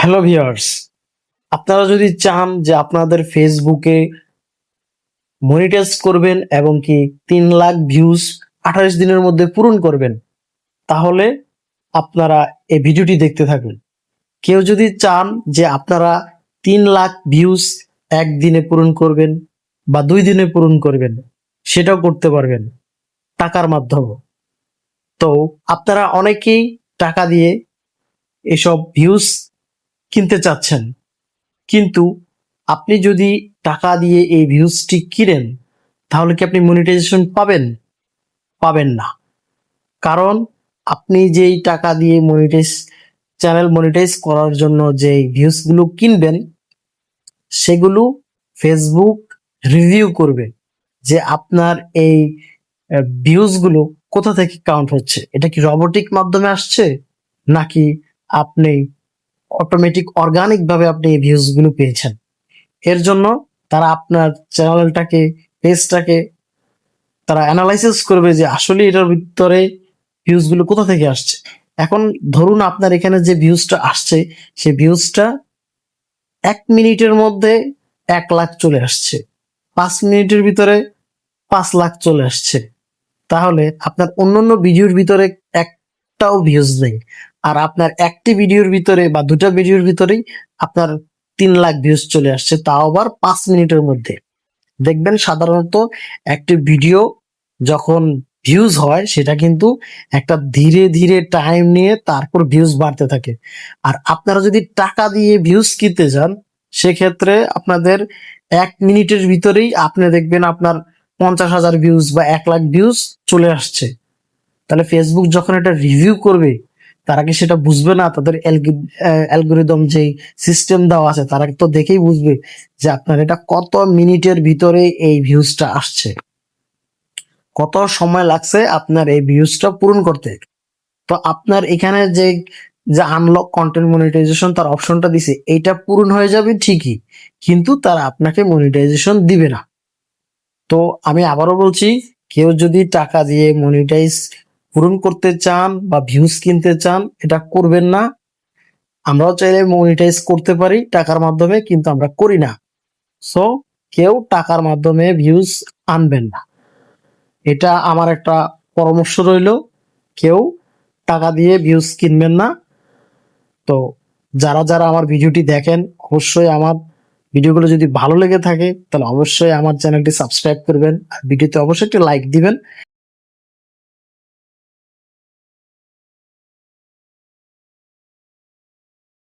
Hello viewers, আপনারা যদি চান যে আপনাদের ফেসবুকে মনিটাইজ করবেন এবং কি 3 লাখ ভিউজ 28 দিনের মধ্যে পূরণ করবেন, তাহলে আপনারা এই ভিডিওটি দেখতে থাকুন। কেউ যদি চান যে আপনারা 3 লাখ ভিউজ একদিনে পূরণ করবেন বা 2 দিনে পূরণ করবেন, সেটাও করতে পারবেন টাকার মাধ্যমে। তো আপনারা অনেকেই টাকা দিয়ে এসব ভিউজ কিনতে চাচ্ছেন, কিন্তু আপনি যদি টাকা দিয়ে এই ভিউজটি কিনেন, তাহলে কি আপনি মনিটাইজেশন পাবেন? পাবেন না। কারণ আপনি যেই টাকা দিয়ে চ্যানেল মনিটাইজ করার জন্য যে ভিউজগুলো কিনবেন, সেগুলো ফেসবুক রিভিউ করবে যে আপনার এই ভিউজগুলো কোথা থেকে কাউন্ট হচ্ছে। এটা কি রোবটিক মাধ্যমে আসছে, নাকি আপনি অটোমেটিক অর্গানিক ভাবে আপনি এই ভিউজগুলো পেয়েছেন? এর জন্য তারা আপনার চ্যানেলটাকে, পেজটাকে তারা অ্যানালাইসিস করবে যে আসলে এটার ভিতরে ভিউজগুলো কোথা থেকে আসছে। এখন ধরুন আপনার এখানে যে ভিউজটা আসছে, সেই ভিউজটা 1 মিনিটের মধ্যে 1 লাখ চলে আসছে, 5 মিনিটের ভিতরে 5 লাখ চলে আসছে। তাহলে আপনার অন্যান্য ভিডিওর ভিতরে একটাও ভিউজ নেই, আর আপনার একটি ভিডিওর ভিতরে বা দুটা ভিডিওর ভিতরেই আপনার 3 লাখ ভিউজ চলে আসছে, তাও আবার 5 মিনিটের মধ্যে। দেখবেন সাধারণত একটি ভিডিও যখন ভিউজ হয়, সেটা কিন্তু একটা ধীরে ধীরে টাইম নিয়ে তারপর ভিউজ বাড়তে থাকে। আর আপনারা যদি টাকা দিয়ে ভিউজ কিনতে যান, সেক্ষেত্রে আপনাদের 1 মিনিটের ভিতরেই আপনি দেখবেন আপনার 50,000 ভিউজ বা 1 লাখ ভিউজ চলে আসছে। তাহলে ফেসবুক যখন এটা রিভিউ করবে, তারা কি সেটা বুঝবে না? তাদের অ্যালগোরিদম যেই সিস্টেম দেওয়া আছে, তারা তো দেখেই বুঝবে যে আপনার এটা কত মিনিটের ভিতরে এই ভিউজটা আসছে, কত সময় লাগছে আপনার এই ভিউজটা পূরণ করতে। তো আপনার এখানে যে যে আনলক কন্টেন্ট মনিটাইজেশন তার অপশনটা দিছে, এইটা পূরণ হয়ে যাবে ঠিকই, কিন্তু তারা আপনাকে মনিটাইজেশন দিবে না। তো আমি আবারও বলছি, কেউ যদি টাকা দিয়ে মনিটাইজ পূরণ করতে চান বা ভিউজ কিনতে চান, এটা করবেন না। আমরাও চাইলে মনিটাইজ করতে পারি টাকার মাধ্যমে, কিন্তু আমরা করি না। সো কেউ টাকার মাধ্যমে ভিউজ আনবেন না, এটা আমার একটা পরামর্শ রইল। কেউ টাকা দিয়ে ভিউজ কিনবেন না। তো যারা যারা আমার ভিডিওটি দেখেন, অবশ্যই আমার ভিডিওগুলো যদি ভালো লেগে থাকে, তাহলে অবশ্যই আমার চ্যানেলটি সাবস্ক্রাইব করবেন, আর ভিডিওতে অবশ্যই একটি লাইক দিবেন।